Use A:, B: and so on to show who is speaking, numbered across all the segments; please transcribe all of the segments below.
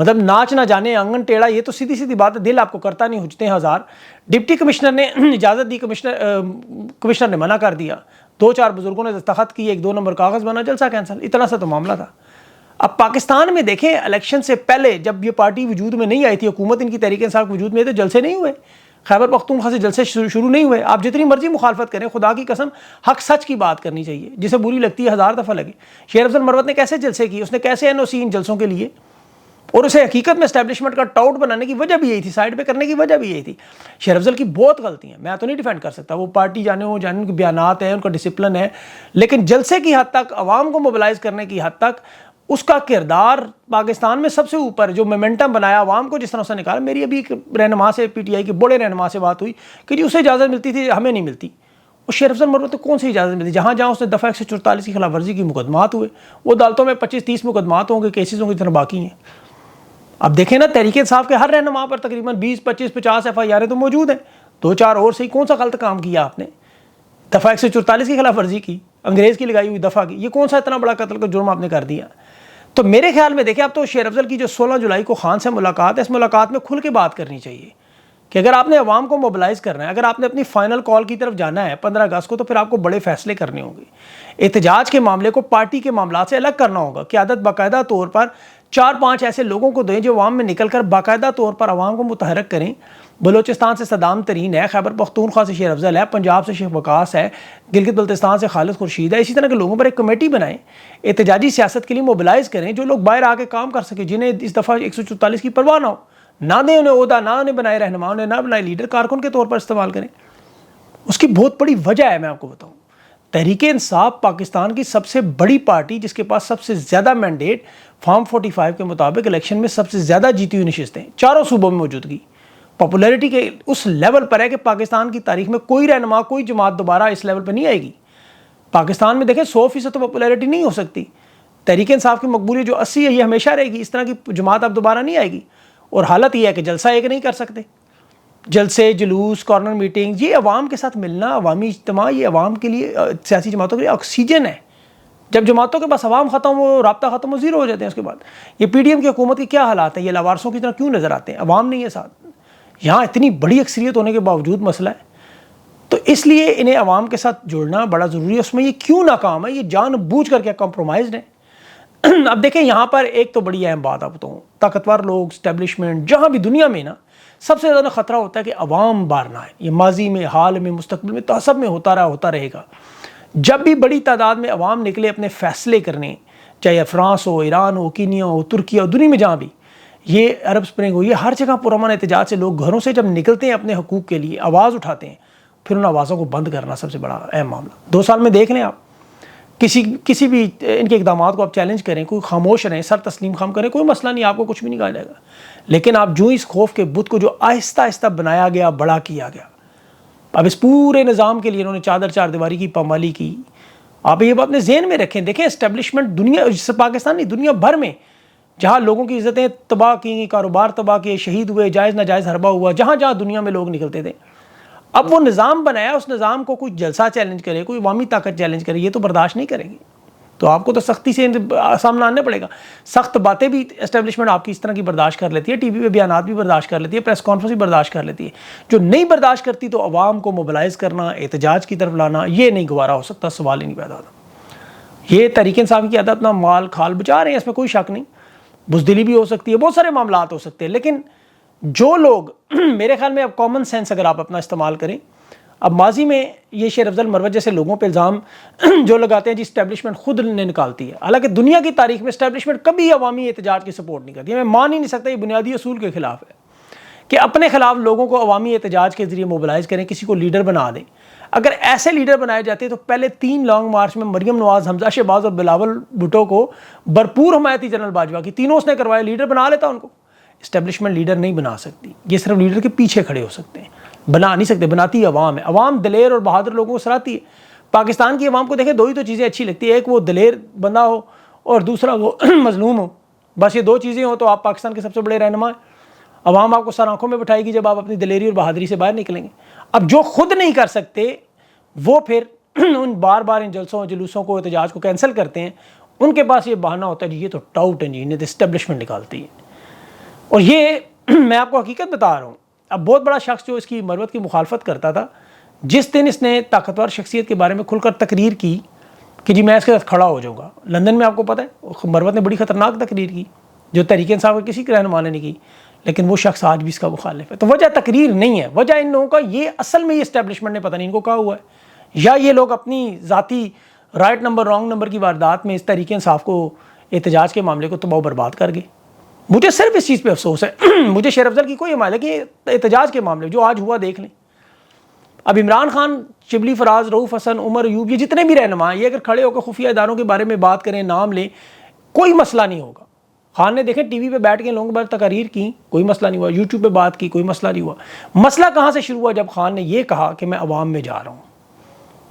A: مطلب ناچ نہ جانے آنگن ٹیڑھا، یہ تو سیدھی سیدھی بات ہے، دل آپ کو کرتا نہیں، ہوجتے ہیں ہزار. ڈپٹی کمشنر نے اجازت دی، کمشنر نے منع کر دیا، 2-4 بزرگوں نے دستخط کیے، 1-2 نمبر کاغذ بنا، جلسہ کینسل. اتنا سا تو معاملہ تھا. اب پاکستان میں دیکھیں الیکشن سے پہلے جب یہ پارٹی وجود میں نہیں آئی تھی، حکومت ان کی تحریک انصاف وجود میں، تو جلسے نہیں ہوئے. خیبر پختونخوا سے جلسے شروع نہیں ہوئے. آپ جتنی مرضی مخالفت کریں، خدا کی قسم حق سچ کی بات کرنی چاہیے، جسے بری لگتی ہے 1000 دفعہ لگے. شیر افضل مروت نے کیسے جلسے کیے، اس نے کیسے NOC ان جلسوں کے لیے، اور اسے حقیقت میں اسٹیبلشمنٹ کا ٹاؤٹ بنانے کی وجہ بھی یہی تھی، سائڈ پہ کرنے کی وجہ بھی یہی تھی. شیر افضل کی بہت غلطی ہیں، میں تو نہیں ڈیفینڈ کر سکتا، وہ پارٹی جانے ان کے بیانات ہیں، ان کا ڈسپلن ہے، لیکن جلسے کی حد تک، عوام کو موبلائز کرنے کی حد تک اس کا کردار پاکستان میں سب سے اوپر. جو مومنٹم بنایا عوام کو، جس طرح اس نے نکالا. میری ابھی ایک رہنما سے، PTI کے بڑے رہنما سے بات ہوئی کہ جی اسے اجازت ملتی تھی، ہمیں نہیں ملتی. اور شیر افضل مروت کو کون سی اجازت ملتی؟ جہاں جہاں اس نے دفعہ 144 کی خلاف ورزی کی مقدمات ہوئے، وہ عدالتوں میں 25-30 مقدمات ہوں گے، کیسز ہوں گے جتنا باقی ہیں. اب دیکھیں نا، تحریک انصاف کے ہر رہنما پر تقریباً 20-25-50 FIR تو موجود ہیں. 2-4 اور سے کون سا غلط کام کیا آپ نے؟ دفعہ 144 کی خلاف ورزی کی، انگریز کی لگائی ہوئی دفعہ کی، یہ کون سا اتنا بڑا قتل کا جرم آپ نے کر دیا؟ تو میرے خیال میں دیکھیں، اب تو شیر افضل کی جو 16 جولائی کو خان سے ملاقات ہے، اس ملاقات میں کھل کے بات کرنی چاہیے کہ اگر آپ نے عوام کو موبلائز کرنا ہے، اگر آپ نے اپنی فائنل کال کی طرف جانا ہے 15 اگست کو، تو پھر آپ کو بڑے فیصلے کرنے ہوں گے. احتجاج کے معاملے کو پارٹی کے معاملات سے الگ کرنا ہوگا. قیادت باقاعدہ طور پر 4-5 ایسے لوگوں کو دیں جو عوام میں نکل کر باقاعدہ طور پر عوام کو متحرک کریں. بلوچستان سے صدام ترین ہے، خیبر پختونخوا سے شیر افضل ہے، پنجاب سے شیخ وقاص ہے، گلگت بلتستان سے خالد خورشید ہے. اسی طرح کے لوگوں پر ایک کمیٹی بنائیں، احتجاجی سیاست کے لیے موبلائز کریں، جو لوگ باہر آ کے کام کر سکیں، جنہیں اس دفعہ 144 کی پرواہ نہ ہو. نہ دیں انہیں عہدہ، نہ انہیں بنائے رہنما، انہیں نہ بنائے لیڈر، کارکن کے طور پر استعمال کریں. اس کی بہت بڑی وجہ ہے، میں آپ کو بتاؤں. تحریک انصاف پاکستان کی سب سے بڑی پارٹی، جس کے پاس سب سے زیادہ مینڈیٹ فارم 45 کے مطابق الیکشن میں سب سے زیادہ جیتی ہوئی نشستیں، چاروں صوبوں میں موجودگی، پاپولیرٹی کے اس لیول پر ہے کہ پاکستان کی تاریخ میں کوئی رہنما، کوئی جماعت دوبارہ اس لیول پر نہیں آئے گی. پاکستان میں دیکھیں 100% تو پاپولیرٹی نہیں ہو سکتی. تحریک انصاف کی مقبولیت جو 80 ہے، یہ ہمیشہ رہے گی. اس طرح کی جماعت اب دوبارہ نہیں آئے گی. اور حالت یہ ہے کہ جلسہ ایک نہیں کر سکتے. جلسے، جلوس، کارنر میٹنگ، یہ عوام کے ساتھ ملنا، عوامی اجتماع، یہ عوام کے لیے، سیاسی جماعتوں کے لیے آکسیجن ہے. جب جماعتوں کے پاس عوام ختم ہو، رابطہ ختم ہو، زیرو ہو جاتے ہیں. اس کے بعد یہ PDM کی حکومت کے کیا حالات ہیں؟ یہ لاوارثوں کی طرح کیوں نظر آتے ہیں؟ عوام نہیں ہے ساتھ. یہاں اتنی بڑی اکثریت ہونے کے باوجود مسئلہ ہے. تو اس لیے انہیں عوام کے ساتھ جوڑنا بڑا ضروری ہے. اس میں یہ کیوں ناکام ہے؟ یہ جان بوجھ کر کے کمپرومائزڈ ہیں. اب دیکھیں یہاں پر ایک تو بڑی اہم بات آپ بتاؤں، طاقتور لوگ، اسٹیبلشمنٹ، جہاں بھی دنیا میں نا، سب سے زیادہ خطرہ ہوتا ہے کہ عوام باہر نہ آئے. یہ ماضی میں، حال میں، مستقبل میں، سب میں ہوتا رہے گا. جب بھی بڑی تعداد میں عوام نکلے اپنے فیصلے کرنے، چاہے فرانس ہو، ایران ہو، کینیا ہو، ترکیہ ہو، دنیا میں جہاں بھی، یہ عرب سپرنگ ہو، یہ ہر جگہ پرامن احتجاج سے لوگ گھروں سے جب نکلتے ہیں اپنے حقوق کے لیے، آواز اٹھاتے ہیں، پھر ان آوازوں کو بند کرنا سب سے بڑا اہم معاملہ. 2 سال میں دیکھ لیں آپ، کسی بھی ان کے اقدامات کو آپ چیلنج کریں، کوئی خاموش رہیں، سر تسلیم خام کریں، کوئی مسئلہ نہیں، آپ کو کچھ بھی نہیں کہا جائے گا. لیکن آپ جو اس خوف کے بت کو جو آہستہ آہستہ بنایا گیا، بڑا کیا گیا، اب اس پورے نظام کے لیے انہوں نے چار دیواری کی پامالی کی. آپ یہ بات اپنے ذہن میں رکھیں. دیکھیں اسٹیبلشمنٹ دنیا، پاکستان نہیں، دنیا بھر میں جہاں لوگوں کی عزتیں تباہ کی، کاروبار تباہ کیے، شہید ہوئے، جائز ناجائز حربہ ہوا، جہاں جہاں دنیا میں لوگ نکلتے تھے، اب وہ نظام بنایا، اس نظام کو کوئی جلسہ چیلنج کرے، کوئی عوامی طاقت چیلنج کرے، یہ تو برداشت نہیں کریں گے. تو آپ کو تو سختی سے سامنا آنا پڑے گا. سخت باتیں بھی اسٹیبلشمنٹ آپ کی اس طرح کی برداشت کر لیتی ہے، ٹی وی پہ بیانات بھی برداشت کر لیتی ہے، پریس کانفرنس بھی برداشت کر لیتی ہے. جو نہیں برداشت کرتی تو عوام کو موبلائز کرنا، احتجاج کی طرف لانا، یہ نہیں گوارا ہو سکتا، سوال ہی نہیں پیدا ہوتا. یہ تحریک انصاف کی عادت، اپنا مال کھال بچا رہے ہیں، اس میں کوئی شک نہیں. بزدلی بھی ہو سکتی ہے، بہت سارے معاملات ہو سکتے ہیں، لیکن جو لوگ میرے خیال میں اب کامن سینس اگر آپ اپنا استعمال کریں. اب ماضی میں یہ شیر افضل مروت جیسے لوگوں پہ الزام جو لگاتے ہیں جی اسٹیبلشمنٹ خود نے نکالتی ہے، حالانکہ دنیا کی تاریخ میں اسٹیبلشمنٹ کبھی عوامی احتجاج کی سپورٹ نہیں کرتی. میں مان ہی نہیں سکتا، یہ بنیادی اصول کے خلاف ہے کہ اپنے خلاف لوگوں کو عوامی احتجاج کے ذریعے موبلائز کریں، کسی کو لیڈر بنا دیں. اگر ایسے لیڈر بنائے جاتے تو پہلے 3 لانگ مارچ میں مریم نواز، حمزہ شہباز اور بلاول بھٹو کو بھرپور حمایت تھی جنرل باجوہ کی، تینوں اس نے کروایا، لیڈر بنا لیتا ان کو. اسٹیبلشمنٹ لیڈر نہیں بنا سکتی، یہ صرف لیڈر کے پیچھے کھڑے ہو سکتے ہیں، بنا نہیں سکتے. بناتی عوام ہے، عوام دلیر اور بہادر لوگوں کو سراہتی ہے. پاکستان کی عوام کو دیکھیں 2 ہی تو چیزیں اچھی لگتی ہے، ایک وہ دلیر بندہ ہو اور دوسرا وہ مظلوم ہو. بس یہ 2 چیزیں ہوں تو آپ پاکستان کے سب سے بڑے رہنما ہیں. عوام آپ کو سر آنکھوں میں بٹھائے گی جب آپ اپنی دلیری اور بہادری سے باہر نکلیں گے. اب جو خود نہیں کر سکتے وہ پھر ان بار بار ان جلسوں جلوسوں کو، احتجاج کو کینسل کرتے ہیں. ان کے پاس یہ بہانہ ہوتا ہے جی یہ تو ٹاؤٹ ہے، جی انہیں تو اسٹیبلشمنٹ نکالتی ہے. اور یہ میں آپ کو حقیقت بتا رہا ہوں. اب بہت بڑا شخص جو اس کی مروت کی مخالفت کرتا تھا، جس دن اس نے طاقتور شخصیت کے بارے میں کھل کر تقریر کی کہ جی میں اس کے ساتھ کھڑا ہو جاؤں گا، لندن میں آپ کو پتہ ہے مروت نے بڑی خطرناک تقریر کی جو تحریک انصاف کے کسی رہنما نے نہیں کی، لیکن وہ شخص آج بھی اس کا مخالف ہے. تو وجہ تقریر نہیں ہے، وجہ ان لوگوں کا یہ اصل میں یہ اسٹیبلشمنٹ نے پتہ نہیں ان کو کہا ہوا ہے، یا یہ لوگ اپنی ذاتی رائٹ نمبر رانگ نمبر کی واردات میں اس تحریک انصاف کو، احتجاج کے معاملے کو تباہ و برباد کر گئے. مجھے صرف اس چیز پہ افسوس ہے مجھے شیر افضل کی کوئی حمایت ہے کہ احتجاج کے معاملے جو آج ہوا دیکھ لیں. اب عمران خان، شبلی فراز، رؤوف حسن، عمر ایوب، یہ جتنے بھی رہنما یہ اگر کھڑے ہو کر خفیہ اداروں کے بارے میں بات کریں، نام لیں، کوئی مسئلہ نہیں ہوگا. خان نے دیکھیں ٹی وی پہ بیٹھ کے لوگوں کے بارے تقاریر کی، کوئی مسئلہ نہیں ہوا. یوٹیوب پہ بات کی، کوئی مسئلہ نہیں ہوا. مسئلہ کہاں سے شروع ہوا؟ جب خان نے یہ کہا کہ میں عوام میں جا رہا ہوں.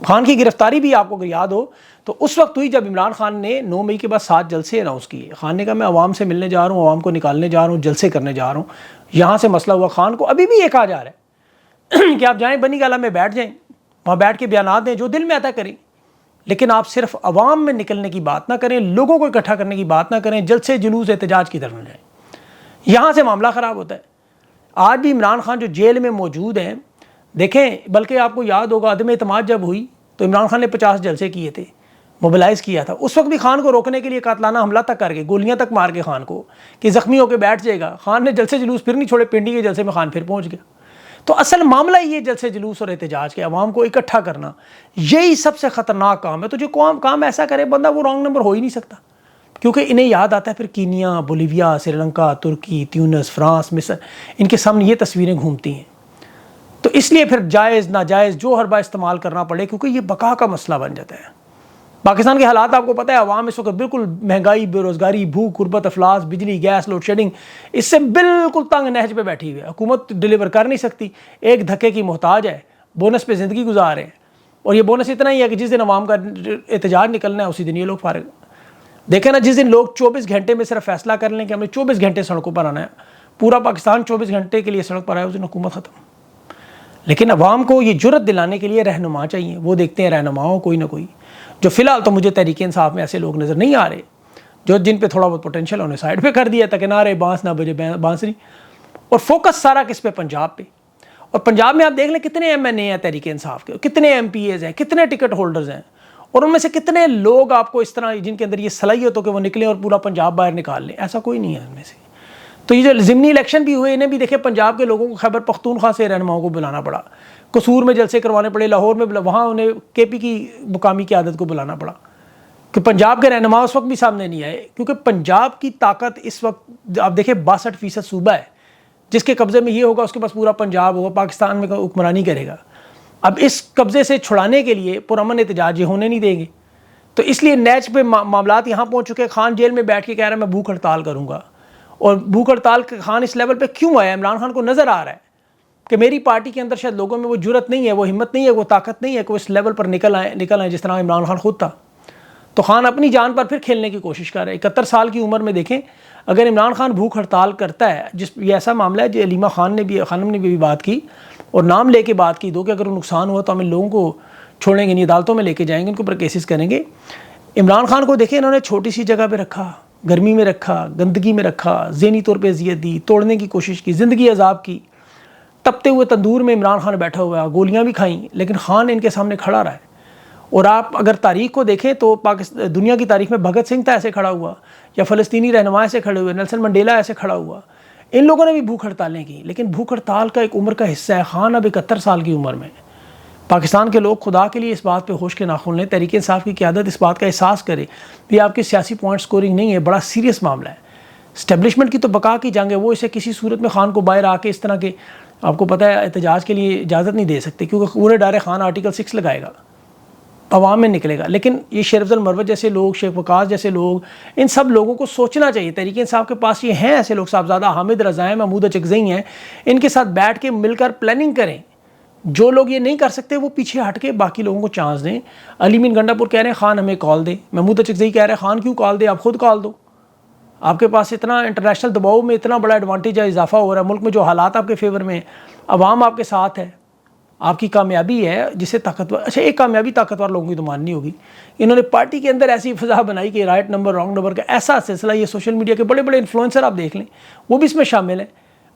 A: خان کی گرفتاری بھی آپ کو اگر یاد ہو تو اس وقت ہوئی جب عمران خان نے 9 مئی کے بعد 7 جلسے اناؤنس کیے. خان نے کہا میں عوام سے ملنے جا رہا ہوں، عوام کو نکالنے جا رہا ہوں، جلسے کرنے جا رہا ہوں. یہاں سے مسئلہ ہوا. خان کو ابھی بھی یہ کہا جا رہا ہے کہ آپ جائیں بنی گالہ میں بیٹھ جائیں، وہاں بیٹھ کے بیانات دیں، جو دل میں آتا کریں، لیکن آپ صرف عوام میں نکلنے کی بات نہ کریں، لوگوں کو اکٹھا کرنے کی بات نہ کریں، جلسے جلوس احتجاج کی طرف نہ جائیں. یہاں سے معاملہ خراب ہوتا ہے. آج بھی عمران خان جو جیل میں موجود ہیں، دیکھیں بلکہ آپ کو یاد ہوگا عدم اعتماد جب ہوئی تو عمران خان نے 50 جلسے کیے تھے، موبلائز کیا تھا. اس وقت بھی خان کو روکنے کے لیے قاتلانہ حملہ تک کر کے، گولیاں تک مار کے خان کو کہ زخمی ہو کے بیٹھ جائے گا. خان نے جلسے جلوس پھر نہیں چھوڑے، پنڈی کے جلسے میں خان پھر پہنچ گیا. تو اصل معاملہ یہ جلسے جلوس اور احتجاج کے عوام کو اکٹھا کرنا، یہی سب سے خطرناک کام ہے. تو جو کام ایسا کرے بندہ وہ رانگ نمبر ہو ہی نہیں سکتا، کیونکہ انہیں یاد آتا ہے پھر کینیا، بولیویا، سری لنکا، ترکی، تیونس، فرانس، مصر، ان کے سامنے یہ تصویریں گھومتی ہیں. تو اس لیے پھر جائز ناجائز جو حربہ استعمال کرنا پڑے، کیونکہ یہ بقا کا مسئلہ بن جاتا ہے. پاکستان کے حالات آپ کو پتہ ہے، عوام اس وقت بالکل مہنگائی، بے روزگاری، بھوک، غربت، افلاس، بجلی، گیس، لوڈ شیڈنگ، اس سے بالکل تنگ نہج پہ بیٹھی ہوئی ہے. حکومت ڈیلیور کر نہیں سکتی، ایک دھکے کی محتاج ہے، بونس پہ زندگی گزار رہے ہیں. اور یہ بونس اتنا ہی ہے کہ جس دن عوام کا احتجاج نکلنا ہے اسی دن یہ لوگ فارغ. دیکھیں نا، جس دن لوگ 24 گھنٹے میں صرف فیصلہ کر لیں کہ ہمیں 24 گھنٹے سڑکوں پر آنا ہے، پورا پاکستان 24 گھنٹے کے لیے سڑک پر آیا، اس دن حکومت ختم. لیکن عوام کو یہ جرت دلانے کے لیے رہنما چاہیے. وہ دیکھتے ہیں رہنماؤں کوئی نہ کوئی، جو فی الحال تو مجھے تحریک انصاف میں ایسے لوگ نظر نہیں آ رہے جو جن پہ تھوڑا بہت پوٹینشیل ہونے سائڈ پہ کر دیا تھا کہ نعرے بانس نہ بجے بانسری. اور فوکس سارا کس پہ؟ پنجاب پہ. اور پنجاب میں آپ دیکھ لیں کتنے ایم این اے ہیں تحریک انصاف کے، کتنے ایم پی ایز ہیں، کتنے ٹکٹ ہولڈرز ہیں، اور ان میں سے کتنے لوگ آپ کو اس طرح جن کے اندر یہ صلاحیت ہو کہ وہ نکلیں اور پورا پنجاب باہر نکال لیں. ایسا کوئی نہیں ہے ان میں سے. تو یہ جو ضمنی الیکشن بھی ہوئے، انہیں بھی دیکھیں پنجاب کے لوگوں کو خیبر پختونخوا سے رہنماؤں کو بلانا پڑا، قصور میں جلسے کروانے پڑے، لاہور میں وہاں انہیں کے پی کی مقامی قیادت کو بلانا پڑا کہ پنجاب کے رہنما اس وقت بھی سامنے نہیں آئے. کیونکہ پنجاب کی طاقت اس وقت آپ دیکھیں 62% صوبہ ہے جس کے قبضے میں یہ ہوگا، اس کے پاس پورا پنجاب ہوگا، پاکستان میں حکمرانی کرے گا. اب اس قبضے سے چھڑانے کے لیے پرامن احتجاج یہ ہونے نہیں دیں گے. تو اس لیے نیچ پہ معاملات یہاں پہنچ چکے. خان جیل میں بیٹھ کے کہہ رہا ہے میں بھوک ہڑتال کروں گا. اور بھوک ہڑتال خان اس لیول پہ کیوں آیا؟ عمران خان کو نظر آ رہا ہے کہ میری پارٹی کے اندر شاید لوگوں میں وہ جرت نہیں ہے، وہ ہمت نہیں ہے، وہ طاقت نہیں ہے کہ وہ اس لیول پر نکل آئیں جس طرح عمران خان خود تھا. تو خان اپنی جان پر پھر کھیلنے کی کوشش کر رہے ہیں. 71 سال کی عمر میں دیکھیں اگر عمران خان بھوک ہڑتال کرتا ہے، یہ ایسا معاملہ ہے جو علیمہ خانم نے بھی بات کی اور نام لے کے بات کی دو کہ اگر وہ نقصان ہوا تو ہم ان لوگوں کو چھوڑیں گے نہیں، عدالتوں میں لے کے جائیں گے، ان کے اوپر کیسز کریں گے. عمران خان کو دیکھیں انہوں نے چھوٹی سی جگہ پہ رکھا، گرمی میں رکھا، گندگی میں رکھا، ذہنی طور پہ اذیت دی، توڑنے کی کوشش کی، زندگی عذاب کی. تپتے ہوئے تندور میں عمران خان بیٹھا ہوا ہے، گولیاں بھی کھائیں، لیکن خان ان کے سامنے کھڑا رہا ہے. اور آپ اگر تاریخ کو دیکھیں تو دنیا کی تاریخ میں بھگت سنگھ تھا ایسے کھڑا ہوا، یا فلسطینی رہنما ایسے کھڑے ہوئے، نیلسن منڈیلا ایسے کھڑا ہوا. ان لوگوں نے بھی بھوک ہڑتالیں کی، لیکن بھوک ہڑتال کا ایک عمر کا حصہ ہے. خان اب 71 سال کی عمر میں. پاکستان کے لوگ خدا کے لیے اس بات پہ ہوش کے ناخن لیں، تحریک انصاف کی قیادت اس بات کا احساس کرے کہ آپ کی سیاسی پوائنٹ سکورنگ نہیں ہے، بڑا سیریس معاملہ ہے. اسٹیبلشمنٹ کی تو بقا کی جنگ ہے، وہ اسے کسی صورت میں خان کو باہر آ کے اس طرح کے آپ کو پتہ ہے احتجاج کے لیے اجازت نہیں دے سکتے، کیونکہ پورے ڈارے خان آرٹیکل 6 لگائے گا، عوام میں نکلے گا. لیکن یہ شیر افضل مروت جیسے لوگ، شیخ وقاص جیسے لوگ، ان سب لوگوں کو سوچنا چاہیے. تحریک انصاف کے پاس یہ ہیں ایسے لوگ، صاحبزادہ حامد رضا ہیں، محمود اچکزئی ہیں، ان کے ساتھ بیٹھ کے مل کر پلاننگ کریں. جو لوگ یہ نہیں کر سکتے وہ پیچھے ہٹ کے باقی لوگوں کو چانس دیں. علی مین گنڈا پور کہہ رہے ہیں خان ہمیں کال دے، محمود اچکزئی کہہ رہے ہیں خان کیوں کال دے، آپ خود کال دو. آپ کے پاس اتنا انٹرنیشنل دباؤ میں اتنا بڑا ایڈوانٹیج ہے، اضافہ ہو رہا ہے ملک میں، جو حالات آپ کے فیور میں ہیں، عوام آپ کے ساتھ ہے. آپ کی کامیابی ہے جسے طاقتور، اچھا ایک کامیابی طاقتور لوگوں کی تو ماننی ہوگی، انہوں نے پارٹی کے اندر ایسی فضا بنائی کہ رائٹ نمبر رانگ نمبر کا ایسا سلسلہ، یہ سوشل میڈیا کے بڑے بڑے انفلوئنسر آپ دیکھ لیں وہ بھی اس میں شامل ہیں،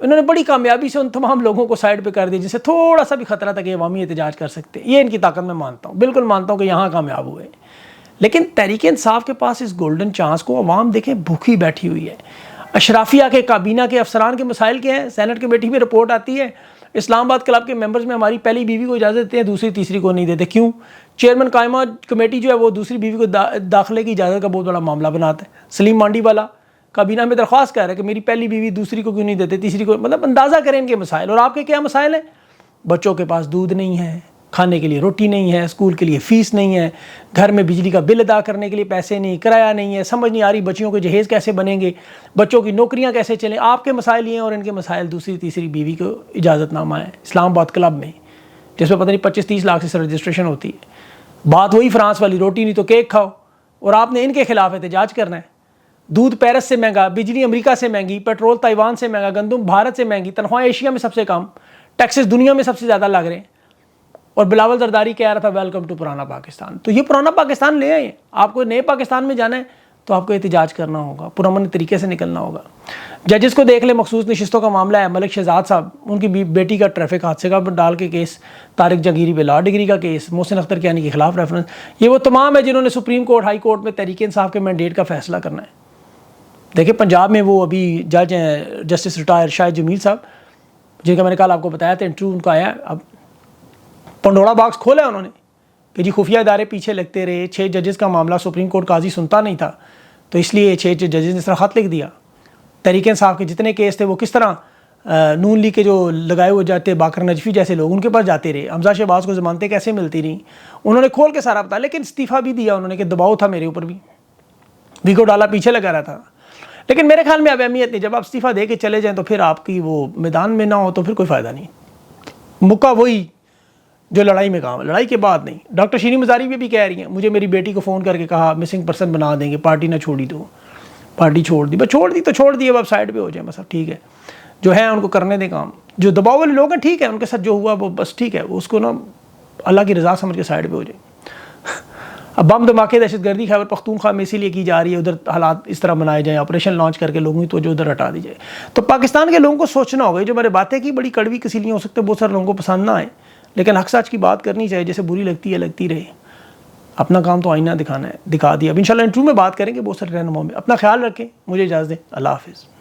A: انہوں نے بڑی کامیابی سے ان تمام لوگوں کو سائڈ پہ کر دیا جسے تھوڑا سا بھی خطرہ تھا کہ عوامی احتجاج کر سکتے ہیں۔ یہ ان کی طاقت میں مانتا ہوں، بالکل مانتا ہوں کہ یہاں کامیاب ہوئے، لیکن تحریک انصاف کے پاس اس گولڈن چانس کو عوام دیکھیں بھوکی بیٹھی ہوئی ہے۔ اشرافیہ کے کابینہ کے افسران کے مسائل کے ہیں، سینٹ کمیٹی میں رپورٹ آتی ہے اسلام آباد کلب کے ممبرز میں ہماری پہلی بیوی کو اجازت دیتے ہیں، دوسری تیسری کو نہیں دیتے، کیوں؟ چیئرمین قائمہ کمیٹی جو ہے وہ دوسری بیوی کو داخلے کی اجازت کا بہت بڑا معاملہ بناتا ہے۔ سلیم مانڈی والا کابینہ میں درخواست کر رہا ہے کہ میری پہلی بیوی دوسری کو کیوں نہیں دیتے، تیسری کو، مطلب اندازہ کریں ان کے مسائل۔ اور آپ کے کیا مسائل ہیں؟ بچوں کے پاس دودھ نہیں ہے، کھانے کے لیے روٹی نہیں ہے، اسکول کے لیے فیس نہیں ہے، گھر میں بجلی کا بل ادا کرنے کے لیے پیسے نہیں، کرایہ نہیں ہے، سمجھ نہیں آ رہی بچیوں کے جہیز کیسے بنیں گے، بچوں کی نوکریاں کیسے چلیں۔ آپ کے مسائل یہ ہیں، اور ان کے مسائل دوسری تیسری بیوی کو اجازت نامہ ہے اسلام آباد کلب میں، جس میں پتہ نہیں 25-30 لاکھ سے رجسٹریشن ہوتی ہے۔ بات وہی فرانس والی، روٹی نہیں تو کیک کھاؤ، اور آپ نے ان کے خلاف احتجاج کرنا ہے۔ دودھ پیرس سے مہنگا، بجلی امریکہ سے مہنگی، پیٹرول تائیوان سے مہنگا، گندم بھارت سے مہنگی، تنخواہیں ایشیا میں سب سے کم، ٹیکسز دنیا میں سب سے زیادہ لگ رہے ہیں، اور بلاول زرداری کہہ رہا تھا ویلکم ٹو پرانا پاکستان۔ تو یہ پرانا پاکستان لے آئے ہیں، آپ کو نئے پاکستان میں جانا ہے تو آپ کو احتجاج کرنا ہوگا، پرامن طریقے سے نکلنا ہوگا۔ ججز کو دیکھ لیں، مخصوص نشستوں کا معاملہ ہے، ملک شہزاد صاحب، ان کی بیٹی کا ٹریفک حادثے کا ڈال کے کیس، طارق جہانگیری پہ لا ڈگری کا کیس، محسن اختر کیانی کے خلاف ریفرنس، یہ وہ تمام ہے جنہوں نے سپریم کورٹ ہائی کورٹ میں تحریک انصاف کے مینڈیٹ کا فیصلہ کرنا ہے۔ دیکھیں پنجاب میں وہ ابھی جج ہیں جسٹس ریٹائر شاہد جمیل صاحب، جن کا میں نے کل آپ کو بتایا تھا انٹرویو ان کا آیا، اب پنڈورا باکس کھولا انہوں نے کہ جی خفیہ ادارے پیچھے لگتے رہے، 6 ججز کا معاملہ سپریم کورٹ قاضی سنتا نہیں تھا، تو اس لیے 6 ججز نے اس طرح خط لکھ دیا۔ تحریک انصاف کے جتنے کیس تھے وہ کس طرح نون لیگ کے جو لگائے ہوئے جاتے، باقر نجفی جیسے لوگ ان کے پاس جاتے رہے، حمزہ شہباز کو ضمانتیں کیسے ملتی رہیں، انہوں نے کھول کے سارا بتایا، لیکن استعفیٰ بھی دیا انہوں نے کہ دباؤ تھا میرے اوپر بھی، ویگو ڈالا پیچھے لگا رہا تھا۔ لیکن میرے خیال میں اب اہمیت نہیں، جب آپ استعفیٰ دے کے چلے جائیں تو پھر آپ کی وہ میدان میں نہ ہو تو پھر کوئی فائدہ نہیں، موقع وہی جو لڑائی میں کام ہے، لڑائی کے بعد نہیں۔ ڈاکٹر شیریں مزاری بھی کہہ رہی ہیں، مجھے میری بیٹی کو فون کر کے کہا مسنگ پرسن بنا دیں گے، پارٹی نہ چھوڑی تو پارٹی چھوڑ دی، بس چھوڑ دی تو چھوڑ دی، اب آپ سائڈ پہ ہو جائیں، بس اب ٹھیک ہے، جو ہے ان کو کرنے دیں کام، جو دباؤ والے لوگ ہیں ٹھیک ہے، ان کے ساتھ جو ہوا وہ بس ٹھیک ہے، اس کو نا اللہ کی رضا سمجھ کے سائڈ پہ ہو جائیں۔ اب بم دھماکے دہشت گردی خیبر پختونخوا میں اسی لیے کی جا رہی ہے، ادھر حالات اس طرح بنائے جائیں، آپریشن لانچ کر کے لوگوں کی توجہ ادھر ہٹا دی جائے۔ تو پاکستان کے لوگوں کو سوچنا ہوگا، جو میں نے باتیں کی بڑی کڑوی کسی لیے ہو سکتے ہیں، بہت سارے لوگوں کو پسند نہ آئے، لیکن حق سچ کی بات کرنی چاہیے، جیسے بری لگتی ہے لگتی رہے، اپنا کام تو آئینہ دکھانا ہے، دکھا دیا۔ اب انشاءاللہ انٹرویو میں بات کریں گے بہت سارے رہنماؤں میں۔ اپنا خیال رکھیں، مجھے اجازت دیں، اللہ حافظ۔